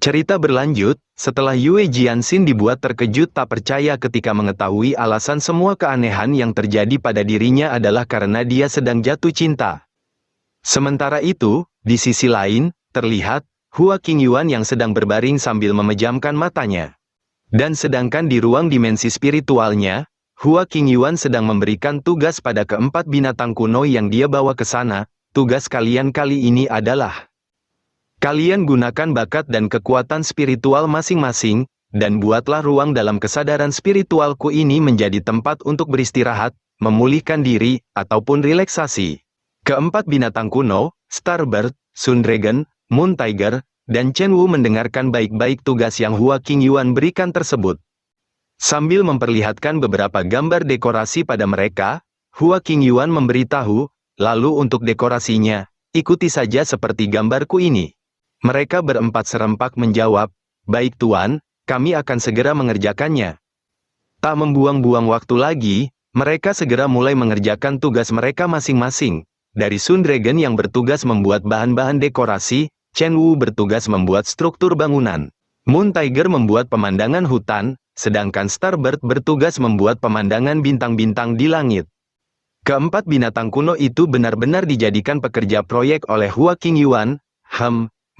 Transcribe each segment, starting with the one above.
Cerita berlanjut, setelah Yue Jianxin dibuat terkejut tak percaya ketika mengetahui alasan semua keanehan yang terjadi pada dirinya adalah karena dia sedang jatuh cinta. Sementara itu, di sisi lain, terlihat, Hua Qingyuan yang sedang berbaring sambil memejamkan matanya. Dan sedangkan di ruang dimensi spiritualnya, Hua Qingyuan sedang memberikan tugas pada keempat binatang kuno yang dia bawa ke sana. Tugas kalian kali ini adalah: kalian gunakan bakat dan kekuatan spiritual masing-masing, dan buatlah ruang dalam kesadaran spiritualku ini menjadi tempat untuk beristirahat, memulihkan diri, ataupun relaksasi. Keempat binatang kuno, Starbird, Sun Dragon, Moon Tiger, dan Chen Wu mendengarkan baik-baik tugas yang Hua Qingyuan berikan tersebut. Sambil memperlihatkan beberapa gambar dekorasi pada mereka, Hua Qingyuan memberitahu, lalu untuk dekorasinya, ikuti saja seperti gambarku ini. Mereka berempat serempak menjawab, baik tuan, kami akan segera mengerjakannya. Tak membuang-buang waktu lagi, mereka segera mulai mengerjakan tugas mereka masing-masing. Dari Sun Dragon yang bertugas membuat bahan-bahan dekorasi, Chen Wu bertugas membuat struktur bangunan. Moon Tiger membuat pemandangan hutan, sedangkan Starbird bertugas membuat pemandangan bintang-bintang di langit. Keempat binatang kuno itu benar-benar dijadikan pekerja proyek oleh Hua Qingyuan.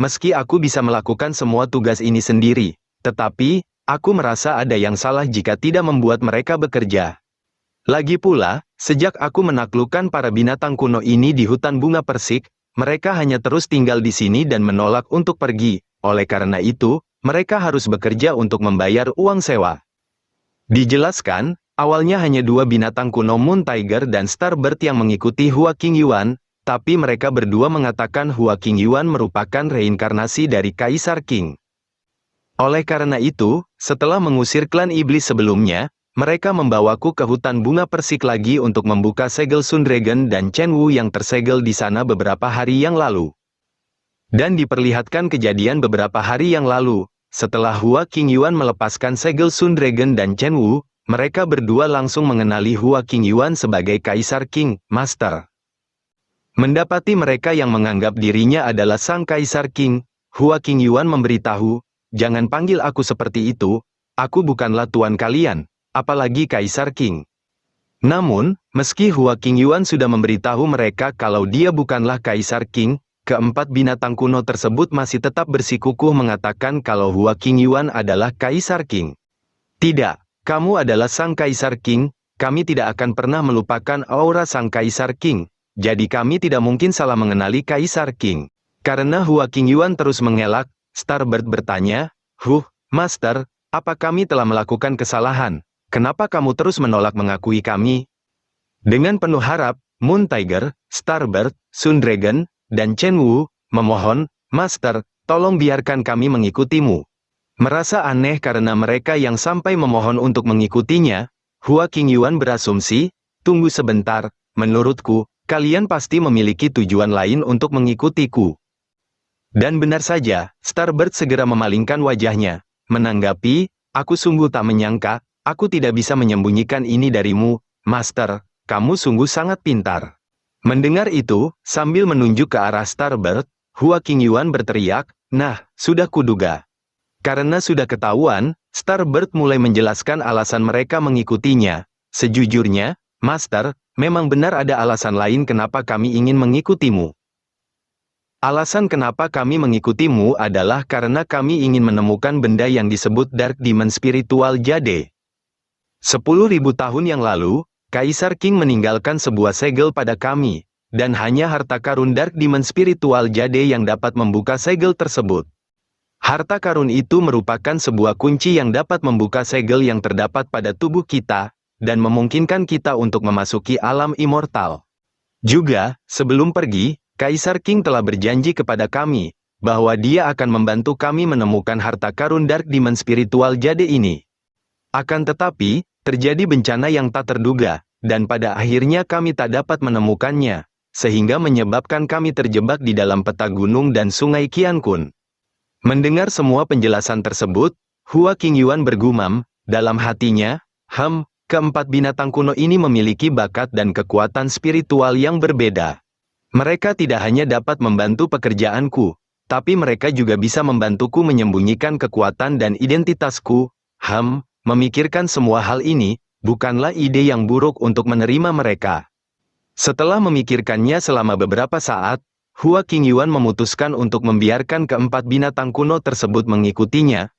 Meski aku bisa melakukan semua tugas ini sendiri, tetapi, aku merasa ada yang salah jika tidak membuat mereka bekerja. Lagi pula, sejak aku menaklukkan para binatang kuno ini di hutan bunga persik, mereka hanya terus tinggal di sini dan menolak untuk pergi. Oleh karena itu, mereka harus bekerja untuk membayar uang sewa. Dijelaskan, awalnya hanya dua binatang kuno Moon Tiger dan Starbird yang mengikuti Hua Qingyuan, tapi mereka berdua mengatakan Hua Qingyuan merupakan reinkarnasi dari Kaisar Qing. Oleh karena itu, setelah mengusir klan iblis sebelumnya, mereka membawaku ke hutan bunga persik lagi untuk membuka segel Sun Dragon dan Chen Wu yang tersegel di sana beberapa hari yang lalu. Dan diperlihatkan kejadian beberapa hari yang lalu, setelah Hua Qingyuan melepaskan segel Sun Dragon dan Chen Wu, mereka berdua langsung mengenali Hua Qingyuan sebagai Kaisar Qing, Master. Mendapati mereka yang menganggap dirinya adalah sang Kaisar Qing, Hua Qingyuan memberitahu, jangan panggil aku seperti itu, aku bukanlah tuan kalian, apalagi Kaisar Qing. Namun, meski Hua Qingyuan sudah memberitahu mereka kalau dia bukanlah Kaisar Qing, keempat binatang kuno tersebut masih tetap bersikukuh mengatakan kalau Hua Qingyuan adalah Kaisar Qing. Tidak, kamu adalah sang Kaisar Qing, kami tidak akan pernah melupakan aura sang Kaisar Qing. Jadi kami tidak mungkin salah mengenali Kaisar Qing. Karena Hua Qingyuan terus mengelak, Starbird bertanya, Master, apa kami telah melakukan kesalahan? Kenapa kamu terus menolak mengakui kami? Dengan penuh harap, Moon Tiger, Starbird, Sun Dragon, dan Chen Wu, memohon, Master, tolong biarkan kami mengikutimu. Merasa aneh karena mereka yang sampai memohon untuk mengikutinya, Hua Qingyuan berasumsi, tunggu sebentar, menurutku, kalian pasti memiliki tujuan lain untuk mengikutiku. Dan benar saja, Starbird segera memalingkan wajahnya, menanggapi, aku sungguh tak menyangka, aku tidak bisa menyembunyikan ini darimu, Master, kamu sungguh sangat pintar. Mendengar itu, sambil menunjuk ke arah Starbird, Hua Qingyuan berteriak, nah, sudah kuduga. Karena sudah ketahuan, Starbird mulai menjelaskan alasan mereka mengikutinya. Sejujurnya, Master, memang benar ada alasan lain kenapa kami ingin mengikutimu. Alasan kenapa kami mengikutimu adalah karena kami ingin menemukan benda yang disebut Dark Demon Spiritual Jade. 10.000 tahun yang lalu, Kaisar Qing meninggalkan sebuah segel pada kami, dan hanya harta karun Dark Demon Spiritual Jade yang dapat membuka segel tersebut. Harta karun itu merupakan sebuah kunci yang dapat membuka segel yang terdapat pada tubuh kita, dan memungkinkan kita untuk memasuki alam immortal. Juga, sebelum pergi, Kaisar Qing telah berjanji kepada kami, bahwa dia akan membantu kami menemukan harta karun Dark Demon Spiritual Jade ini. Akan tetapi, terjadi bencana yang tak terduga, dan pada akhirnya kami tak dapat menemukannya, sehingga menyebabkan kami terjebak di dalam peta gunung dan sungai Qiankun. Mendengar semua penjelasan tersebut, Hua Qingyuan bergumam, dalam hatinya, keempat binatang kuno ini memiliki bakat dan kekuatan spiritual yang berbeda. Mereka tidak hanya dapat membantu pekerjaanku, Tapi mereka juga bisa membantuku menyembunyikan kekuatan dan identitasku. Memikirkan semua hal ini, bukanlah ide yang buruk untuk menerima mereka. Setelah memikirkannya selama beberapa saat, Hua Qingyuan memutuskan untuk membiarkan keempat binatang kuno tersebut mengikutinya.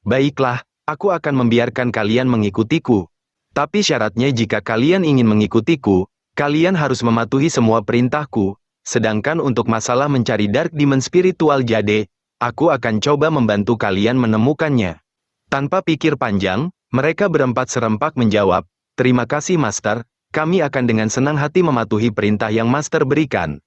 Baiklah, aku akan membiarkan kalian mengikutiku. Tapi syaratnya jika kalian ingin mengikutiku, kalian harus mematuhi semua perintahku. Sedangkan untuk masalah mencari Dark Demon spiritual jade, aku akan coba membantu kalian menemukannya. Tanpa pikir panjang, mereka berempat serempak menjawab, "Terima kasih Master, kami akan dengan senang hati mematuhi perintah yang Master berikan."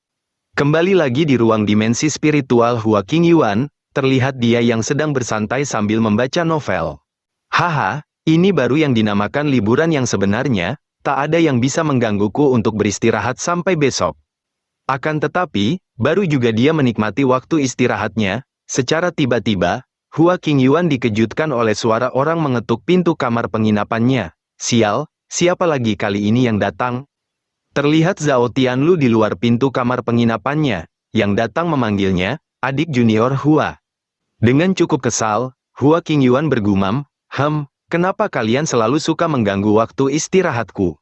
Kembali lagi di ruang dimensi spiritual Hua Qingyuan, terlihat dia yang sedang bersantai sambil membaca novel. Haha, ini baru yang dinamakan liburan yang sebenarnya, tak ada yang bisa menggangguku untuk beristirahat sampai besok. Akan tetapi, baru juga dia menikmati waktu istirahatnya, secara tiba-tiba, Hua Qingyuan dikejutkan oleh suara orang mengetuk pintu kamar penginapannya. Sial, siapa lagi kali ini yang datang? Terlihat Zhao Tianlu di luar pintu kamar penginapannya, yang datang memanggilnya, adik junior Hua. Dengan cukup kesal, Hua Qingyuan bergumam, kenapa kalian selalu suka mengganggu waktu istirahatku?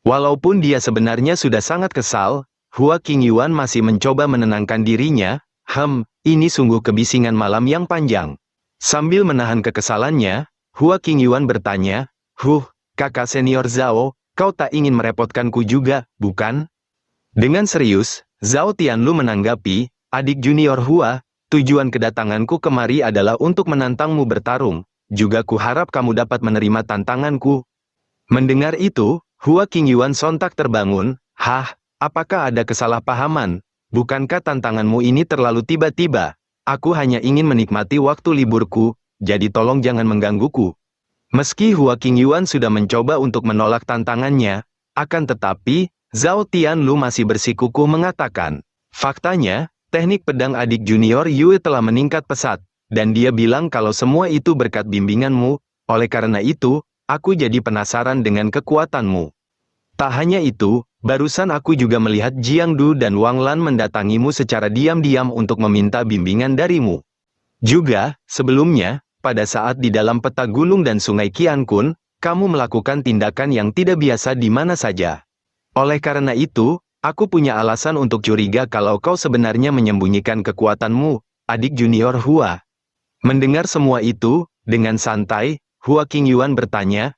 Walaupun dia sebenarnya sudah sangat kesal, Hua Qingyuan masih mencoba menenangkan dirinya. Ini sungguh kebisingan malam yang panjang. Sambil menahan kekesalannya, Hua Qingyuan bertanya, kakak senior Zhao, kau tak ingin merepotkanku juga, bukan? Dengan serius, Zhao Tianlu menanggapi, adik junior Hua, tujuan kedatanganku kemari adalah untuk menantangmu bertarung, juga kuharap kamu dapat menerima tantanganku. Mendengar itu, Hua Qingyuan sontak terbangun, apakah ada kesalahpahaman? Bukankah tantanganmu ini terlalu tiba-tiba? Aku hanya ingin menikmati waktu liburku, jadi tolong jangan menggangguku. Meski Hua Qingyuan sudah mencoba untuk menolak tantangannya, akan tetapi, Zhao Tianlu masih bersikukuh mengatakan, faktanya, teknik pedang adik junior Yue telah meningkat pesat, dan dia bilang kalau semua itu berkat bimbinganmu, oleh karena itu, aku jadi penasaran dengan kekuatanmu. Tak hanya itu, barusan aku juga melihat Jiang Du dan Wang Lan mendatangimu secara diam-diam untuk meminta bimbingan darimu. Juga, sebelumnya, pada saat di dalam peta gunung dan sungai Qiankun, kamu melakukan tindakan yang tidak biasa di mana saja. Oleh karena itu, aku punya alasan untuk curiga kalau kau sebenarnya menyembunyikan kekuatanmu, adik junior Hua. Mendengar semua itu, dengan santai, Hua Qingyuan bertanya,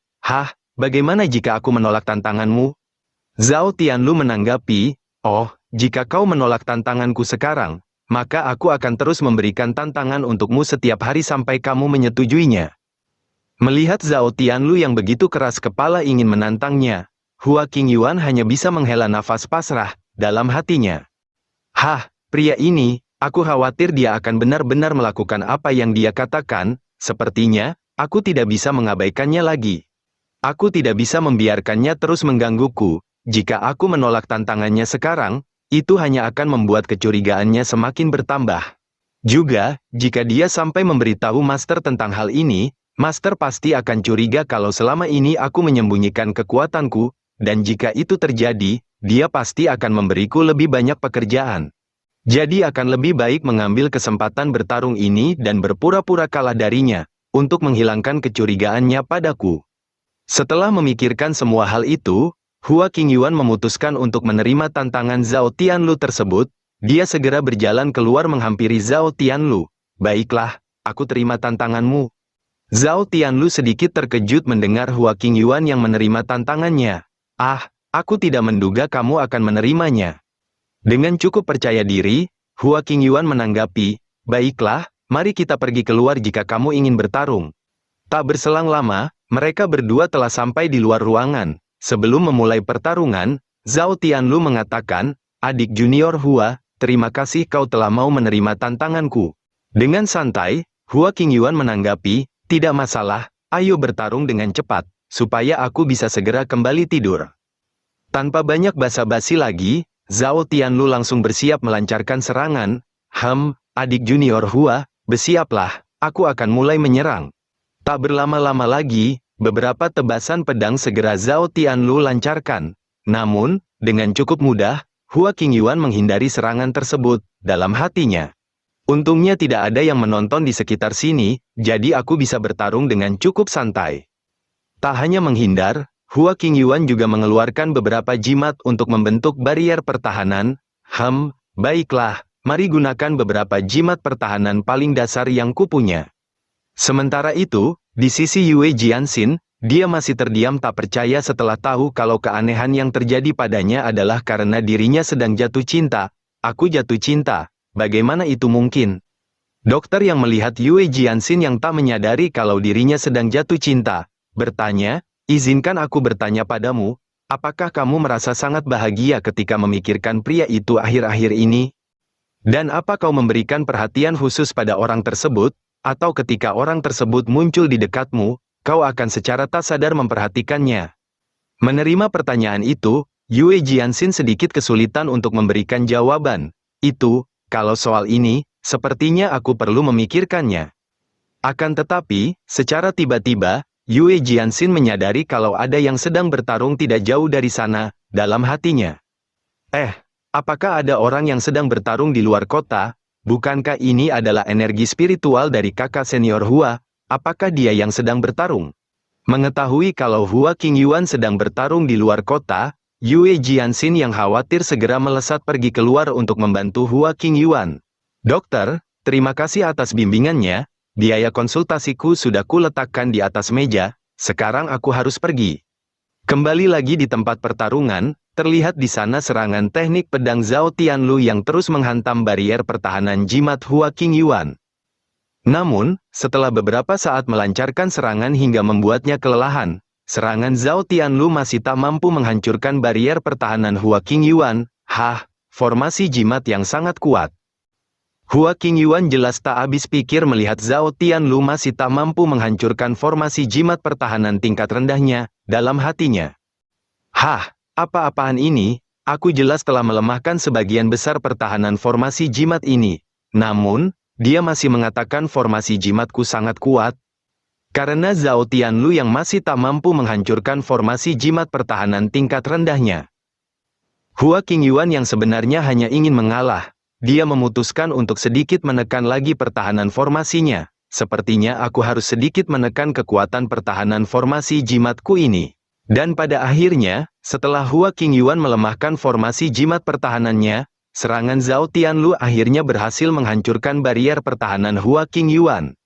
bagaimana jika aku menolak tantanganmu? Zhao Tianlu menanggapi, jika kau menolak tantanganku sekarang, maka aku akan terus memberikan tantangan untukmu setiap hari sampai kamu menyetujuinya. Melihat Zhao Tianlu yang begitu keras kepala ingin menantangnya, Hua Qingyuan hanya bisa menghela nafas pasrah dalam hatinya. Pria ini, aku khawatir dia akan benar-benar melakukan apa yang dia katakan, sepertinya, aku tidak bisa mengabaikannya lagi. Aku tidak bisa membiarkannya terus menggangguku. Jika aku menolak tantangannya sekarang, itu hanya akan membuat kecurigaannya semakin bertambah. Juga, jika dia sampai memberitahu Master tentang hal ini, Master pasti akan curiga kalau selama ini aku menyembunyikan kekuatanku, dan jika itu terjadi, dia pasti akan memberiku lebih banyak pekerjaan. Jadi akan lebih baik mengambil kesempatan bertarung ini dan berpura-pura kalah darinya, untuk menghilangkan kecurigaannya padaku. Setelah memikirkan semua hal itu, Hua Qingyuan memutuskan untuk menerima tantangan Zhao Tianlu tersebut. Dia segera berjalan keluar menghampiri Zhao Tianlu. Baiklah, aku terima tantanganmu. Zhao Tianlu sedikit terkejut mendengar Hua Qingyuan yang menerima tantangannya. Aku tidak menduga kamu akan menerimanya. Dengan cukup percaya diri, Hua Qingyuan menanggapi, baiklah, mari kita pergi keluar jika kamu ingin bertarung. Tak berselang lama, mereka berdua telah sampai di luar ruangan. Sebelum memulai pertarungan, Zhao Tianlu mengatakan, adik junior Hua, terima kasih kau telah mau menerima tantanganku. Dengan santai, Hua Qingyuan menanggapi, tidak masalah, ayo bertarung dengan cepat, supaya aku bisa segera kembali tidur. Tanpa banyak basa-basi lagi, Zhao Tianlu langsung bersiap melancarkan serangan. Adik junior Hua, bersiaplah, aku akan mulai menyerang. Tak berlama-lama lagi, beberapa tebasan pedang segera Zhao Tianlu lancarkan. Namun, dengan cukup mudah, Hua Qingyuan menghindari serangan tersebut, dalam hatinya. Untungnya tidak ada yang menonton di sekitar sini, jadi aku bisa bertarung dengan cukup santai. Tak hanya menghindar, Hua Qingyuan juga mengeluarkan beberapa jimat untuk membentuk barrier pertahanan. Baiklah, mari gunakan beberapa jimat pertahanan paling dasar yang kupunya. Sementara itu, di sisi Yue Jianxin, dia masih terdiam tak percaya setelah tahu kalau keanehan yang terjadi padanya adalah karena dirinya sedang jatuh cinta. Aku jatuh cinta, bagaimana itu mungkin? Dokter yang melihat Yue Jianxin yang tak menyadari kalau dirinya sedang jatuh cinta, bertanya, izinkan aku bertanya padamu, apakah kamu merasa sangat bahagia ketika memikirkan pria itu akhir-akhir ini? Dan apa kau memberikan perhatian khusus pada orang tersebut, atau ketika orang tersebut muncul di dekatmu, kau akan secara tak sadar memperhatikannya? Menerima pertanyaan itu, Yue Jianxin sedikit kesulitan untuk memberikan jawaban. Kalau soal ini, sepertinya aku perlu memikirkannya. Akan tetapi, secara tiba-tiba, Yue Jianxin menyadari kalau ada yang sedang bertarung tidak jauh dari sana, dalam hatinya. Apakah ada orang yang sedang bertarung di luar kota? Bukankah ini adalah energi spiritual dari kakak senior Hua? Apakah dia yang sedang bertarung? Mengetahui kalau Hua Qingyuan sedang bertarung di luar kota, Yue Jianxin yang khawatir segera melesat pergi keluar untuk membantu Hua Qingyuan. Dokter, terima kasih atas bimbingannya, biaya konsultasiku sudah kuletakkan di atas meja, sekarang aku harus pergi. Kembali lagi di tempat pertarungan, terlihat di sana serangan teknik pedang Zhao Tianlu yang terus menghantam barrier pertahanan jimat Hua Qingyuan. Namun, setelah beberapa saat melancarkan serangan hingga membuatnya kelelahan, serangan Zhao Tianlu masih tak mampu menghancurkan barrier pertahanan Hua Qingyuan. Formasi jimat yang sangat kuat. Hua Qingyuan jelas tak habis pikir melihat Zhao Tianlu masih tak mampu menghancurkan formasi jimat pertahanan tingkat rendahnya, dalam hatinya. Apa-apaan ini? Aku jelas telah melemahkan sebagian besar pertahanan formasi jimat ini. Namun, dia masih mengatakan formasi jimatku sangat kuat. Karena Zhao Tianlu yang masih tak mampu menghancurkan formasi jimat pertahanan tingkat rendahnya. Hua Qingyuan yang sebenarnya hanya ingin mengalah. Dia memutuskan untuk sedikit menekan lagi pertahanan formasinya. Sepertinya aku harus sedikit menekan kekuatan pertahanan formasi jimatku ini. Dan pada akhirnya, setelah Hua Qingyuan melemahkan formasi jimat pertahanannya, serangan Zhao Tianlu akhirnya berhasil menghancurkan barrier pertahanan Hua Qingyuan.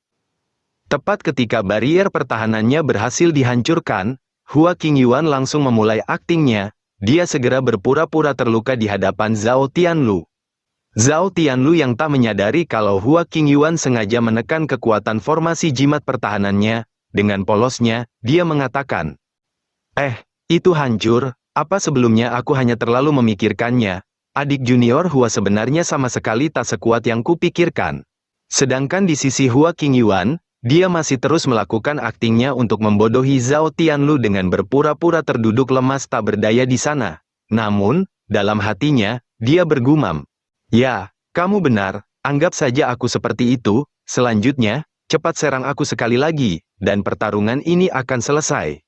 Tepat ketika barrier pertahanannya berhasil dihancurkan, Hua Qingyuan langsung memulai aktingnya. Dia segera berpura-pura terluka di hadapan Zhao Tianlu. Zhao Tianlu yang tak menyadari kalau Hua Qingyuan sengaja menekan kekuatan formasi jimat pertahanannya, dengan polosnya, dia mengatakan, itu hancur, apa sebelumnya aku hanya terlalu memikirkannya, adik junior Hua sebenarnya sama sekali tak sekuat yang kupikirkan. Sedangkan di sisi Hua Qingyuan, dia masih terus melakukan aktingnya untuk membodohi Zhao Tianlu dengan berpura-pura terduduk lemas tak berdaya di sana. Namun, dalam hatinya, dia bergumam, "Ya, kamu benar, anggap saja aku seperti itu, selanjutnya, cepat serang aku sekali lagi, dan pertarungan ini akan selesai."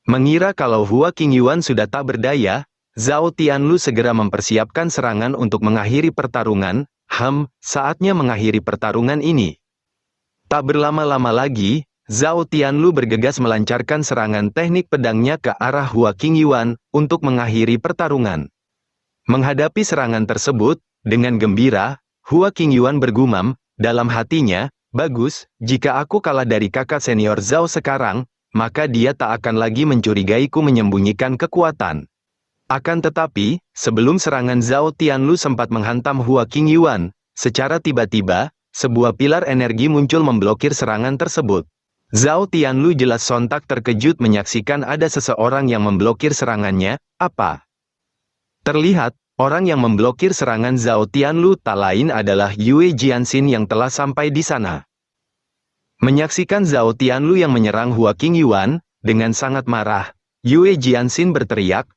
Mengira kalau Hua Qingyuan sudah tak berdaya, Zhao Tianlu segera mempersiapkan serangan untuk mengakhiri pertarungan. Saatnya mengakhiri pertarungan ini. Tak berlama-lama lagi, Zhao Tianlu bergegas melancarkan serangan teknik pedangnya ke arah Hua Qingyuan, untuk mengakhiri pertarungan. Menghadapi serangan tersebut, dengan gembira, Hua Qingyuan bergumam, dalam hatinya, bagus, jika aku kalah dari kakak senior Zhao sekarang, maka dia tak akan lagi mencurigaiku menyembunyikan kekuatan. Akan tetapi, sebelum serangan Zhao Tianlu sempat menghantam Hua Qingyuan, secara tiba-tiba, sebuah pilar energi muncul memblokir serangan tersebut. Zhao Tianlu jelas sontak terkejut menyaksikan ada seseorang yang memblokir serangannya. Apa? Terlihat, orang yang memblokir serangan Zhao Tianlu tak lain adalah Yue Jianxin yang telah sampai di sana. Menyaksikan Zhao Tianlu yang menyerang Hua Qingyuan, dengan sangat marah, Yue Jianxin berteriak,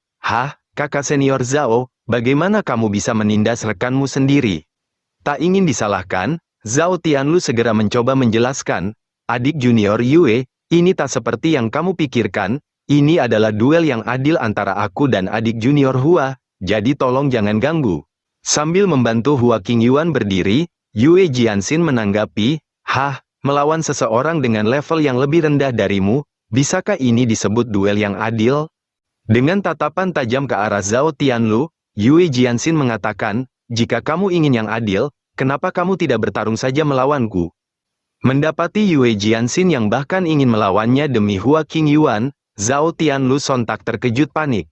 kakak senior Zhao, bagaimana kamu bisa menindas rekanmu sendiri? Tak ingin disalahkan, Zhao Tianlu segera mencoba menjelaskan, adik junior Yue, ini tak seperti yang kamu pikirkan, ini adalah duel yang adil antara aku dan adik junior Hua, jadi tolong jangan ganggu. Sambil membantu Hua Qingyuan berdiri, Yue Jianxin menanggapi, "Hah, melawan seseorang dengan level yang lebih rendah darimu, bisakah ini disebut duel yang adil?" Dengan tatapan tajam ke arah Zhao Tianlu, Yue Jianxin mengatakan, "Jika kamu ingin yang adil, kenapa kamu tidak bertarung saja melawanku?" Mendapati Yue Jianxin yang bahkan ingin melawannya demi Hua Qingyuan, Zhao Tianlu sontak terkejut panik.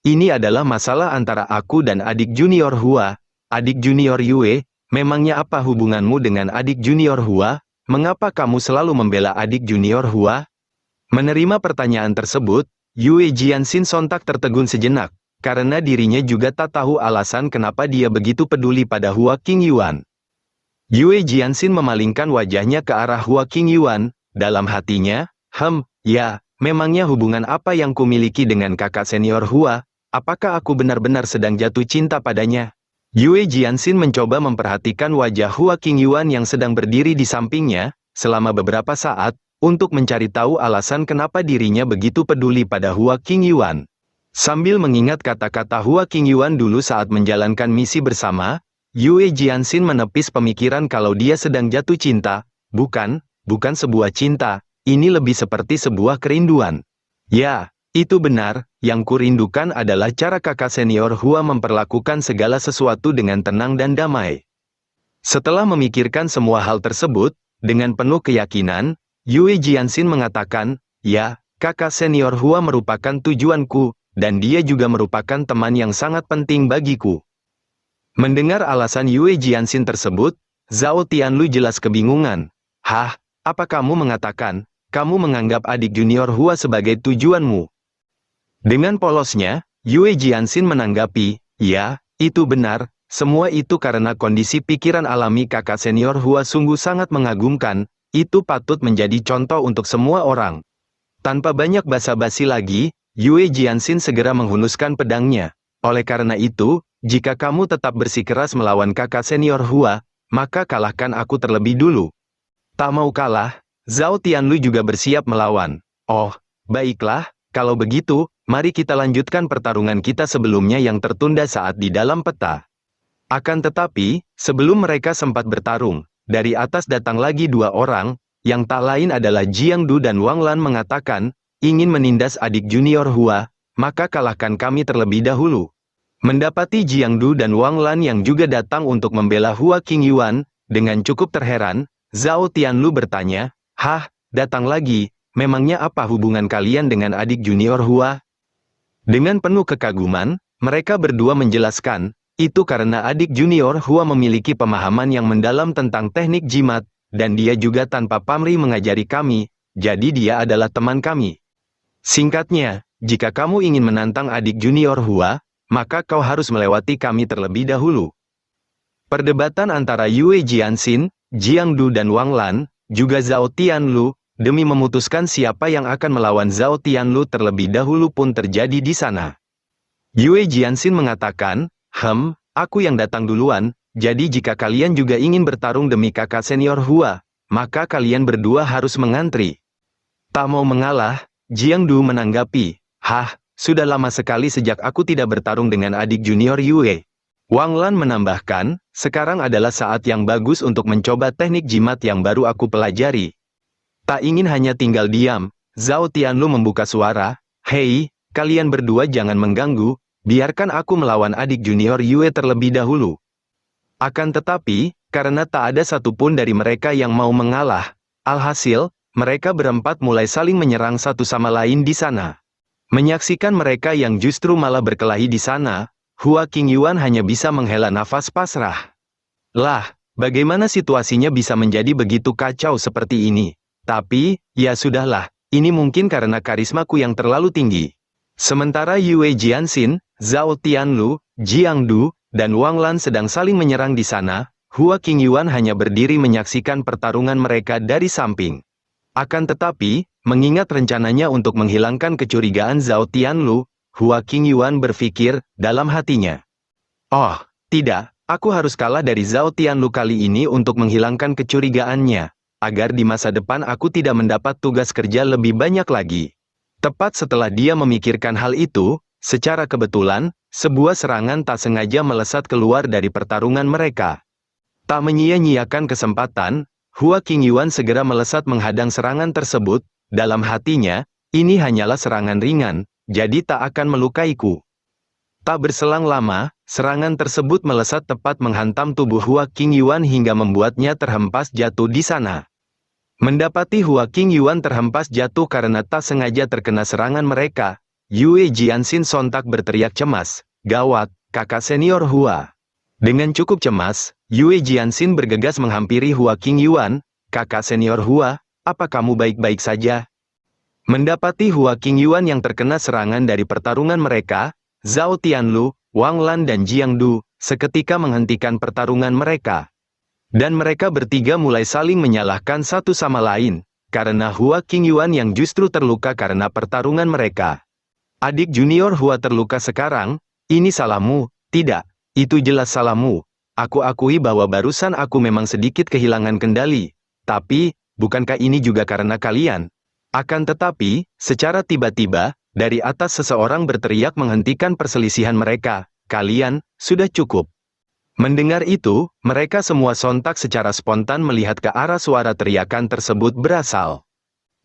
Ini adalah masalah antara aku dan adik junior Hua, adik junior Yue, memangnya apa hubunganmu dengan adik junior Hua? Mengapa kamu selalu membela adik junior Hua? Menerima pertanyaan tersebut, Yue Jianxin sontak tertegun sejenak, karena dirinya juga tak tahu alasan kenapa dia begitu peduli pada Hua Qingyuan. Yue Jianxin memalingkan wajahnya ke arah Hua Qingyuan, dalam hatinya, ya, memangnya hubungan apa yang kumiliki dengan kakak senior Hua? Apakah aku benar-benar sedang jatuh cinta padanya? Yue Jianxin mencoba memperhatikan wajah Hua Qingyuan yang sedang berdiri di sampingnya, selama beberapa saat, untuk mencari tahu alasan kenapa dirinya begitu peduli pada Hua Qingyuan. Sambil mengingat kata-kata Hua Qingyuan dulu saat menjalankan misi bersama, Yue Jianxin menepis pemikiran kalau dia sedang jatuh cinta. Bukan sebuah cinta, ini lebih seperti sebuah kerinduan. Ya, itu benar, yang kurindukan adalah cara kakak senior Hua memperlakukan segala sesuatu dengan tenang dan damai. Setelah memikirkan semua hal tersebut, dengan penuh keyakinan, Yue Jianxin mengatakan, "Ya, kakak senior Hua merupakan tujuanku, dan dia juga merupakan teman yang sangat penting bagiku." Mendengar alasan Yue Jianxin tersebut, Zhao Tianlu jelas kebingungan. "Hah, apa kamu mengatakan, kamu menganggap adik junior Hua sebagai tujuanmu?" Dengan polosnya, Yue Jianxin menanggapi, "Ya, itu benar, semua itu karena kondisi pikiran alami kakak senior Hua sungguh sangat mengagumkan, itu patut menjadi contoh untuk semua orang." Tanpa banyak basa-basi lagi, Yue Jianxin segera menghunuskan pedangnya. "Oleh karena itu, jika kamu tetap bersikeras melawan kakak senior Hua, maka kalahkan aku terlebih dulu." Tak mau kalah, Zhao Tianlu juga bersiap melawan. "Oh, baiklah, kalau begitu, mari kita lanjutkan pertarungan kita sebelumnya yang tertunda saat di dalam peta." Akan tetapi, sebelum mereka sempat bertarung, dari atas datang lagi dua orang, yang tak lain adalah Jiang Du dan Wang Lan mengatakan, "Ingin menindas adik junior Hua, maka kalahkan kami terlebih dahulu." Mendapati Jiang Du dan Wang Lan yang juga datang untuk membela Hua Qingyuan, dengan cukup terheran, Zhao Tianlu bertanya, "Hah, datang lagi, memangnya apa hubungan kalian dengan adik junior Hua?" Dengan penuh kekaguman, mereka berdua menjelaskan, "Itu karena adik junior Hua memiliki pemahaman yang mendalam tentang teknik jimat, dan dia juga tanpa pamrih mengajari kami, jadi dia adalah teman kami. Singkatnya, jika kamu ingin menantang adik junior Hua, maka kau harus melewati kami terlebih dahulu." Perdebatan antara Yue Jianxin, Jiang Du dan Wang Lan, juga Zhao Tianlu, demi memutuskan siapa yang akan melawan Zhao Tianlu terlebih dahulu pun terjadi di sana. Yue Jianxin mengatakan, aku yang datang duluan, jadi jika kalian juga ingin bertarung demi kakak senior Hua, maka kalian berdua harus mengantri." Tak mau mengalah, Jiang Du menanggapi, sudah lama sekali sejak aku tidak bertarung dengan adik junior Yue." Wang Lan menambahkan, "Sekarang adalah saat yang bagus untuk mencoba teknik jimat yang baru aku pelajari." Tak ingin hanya tinggal diam, Zhao Tianlu membuka suara, "Hei, kalian berdua jangan mengganggu, biarkan aku melawan adik junior Yue terlebih dahulu." Akan tetapi, karena tak ada satupun dari mereka yang mau mengalah, alhasil, mereka berempat mulai saling menyerang satu sama lain di sana. Menyaksikan mereka yang justru malah berkelahi di sana, Hua Qingyuan hanya bisa menghela nafas pasrah. Lah, bagaimana situasinya bisa menjadi begitu kacau seperti ini? Tapi, ya sudahlah, ini mungkin karena karismaku yang terlalu tinggi. Sementara Yue Jianxin, Zhao Tianlu, Jiang Du, dan Wang Lan sedang saling menyerang di sana, Hua Qingyuan hanya berdiri menyaksikan pertarungan mereka dari samping. Akan tetapi, mengingat rencananya untuk menghilangkan kecurigaan Zhao Tianlu, Hua Qingyuan berpikir dalam hatinya, "Oh, tidak, aku harus kalah dari Zhao Tianlu kali ini untuk menghilangkan kecurigaannya, agar di masa depan aku tidak mendapat tugas kerja lebih banyak lagi." Tepat setelah dia memikirkan hal itu, secara kebetulan, sebuah serangan tak sengaja melesat keluar dari pertarungan mereka. Tak menyia-nyiakan kesempatan, Hua Qingyuan segera melesat menghadang serangan tersebut. Dalam hatinya, ini hanyalah serangan ringan, jadi tak akan melukaiku. Tak berselang lama, serangan tersebut melesat tepat menghantam tubuh Hua Qingyuan hingga membuatnya terhempas jatuh di sana. Mendapati Hua Qingyuan terhempas jatuh karena tak sengaja terkena serangan mereka, Yue Jianxin sontak berteriak cemas, "Gawat, kakak senior Hua." Dengan cukup cemas, Yue Jianxin bergegas menghampiri Hua Qingyuan, "Kakak senior Hua, apa kamu baik-baik saja?" Mendapati Hua Qingyuan yang terkena serangan dari pertarungan mereka, Zhao Tianlu, Wang Lan dan Jiang Du, seketika menghentikan pertarungan mereka. Dan mereka bertiga mulai saling menyalahkan satu sama lain, karena Hua Qingyuan yang justru terluka karena pertarungan mereka. "Adik junior Hua terluka sekarang, ini salahmu." "Tidak, itu jelas salahmu. Aku akui bahwa barusan aku memang sedikit kehilangan kendali. Tapi, bukankah ini juga karena kalian?" Akan tetapi, secara tiba-tiba, dari atas seseorang berteriak menghentikan perselisihan mereka, "Kalian, sudah cukup." Mendengar itu, mereka semua sontak secara spontan melihat ke arah suara teriakan tersebut berasal.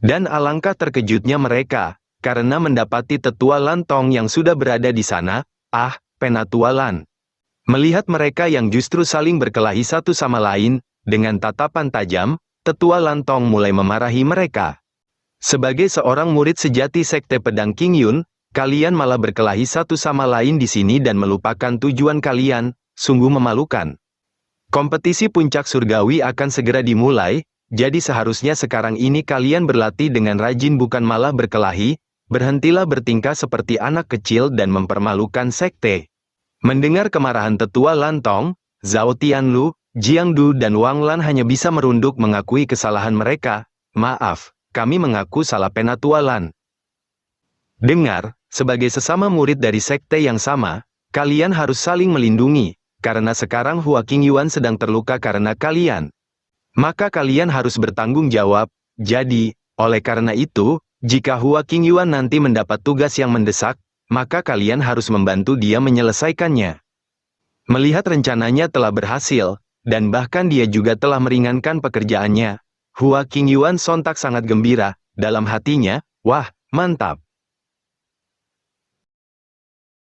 Dan alangkah terkejutnya mereka, karena mendapati Tetua Lan Tong yang sudah berada di sana. "Ah, Penatua Lan." Melihat mereka yang justru saling berkelahi satu sama lain, dengan tatapan tajam, Tetua Lan Tong mulai memarahi mereka. "Sebagai seorang murid sejati Sekte Pedang Qingyun, kalian malah berkelahi satu sama lain di sini dan melupakan tujuan kalian, sungguh memalukan. Kompetisi puncak surgawi akan segera dimulai, jadi seharusnya sekarang ini kalian berlatih dengan rajin bukan malah berkelahi, berhentilah bertingkah seperti anak kecil dan mempermalukan sekte." Mendengar kemarahan Tetua Lan Tong, Zhao Tianlu, Jiang Du dan Wang Lan hanya bisa merunduk mengakui kesalahan mereka. "Maaf, kami mengaku salah Penatua Lan." "Dengar, sebagai sesama murid dari sekte yang sama, kalian harus saling melindungi, karena sekarang Hua Qingyuan sedang terluka karena kalian. Maka kalian harus bertanggung jawab. Jadi, oleh karena itu, jika Hua Qingyuan nanti mendapat tugas yang mendesak, maka kalian harus membantu dia menyelesaikannya." Melihat rencananya telah berhasil, dan bahkan dia juga telah meringankan pekerjaannya, Hua Qingyuan sontak sangat gembira, dalam hatinya, "Wah, mantap.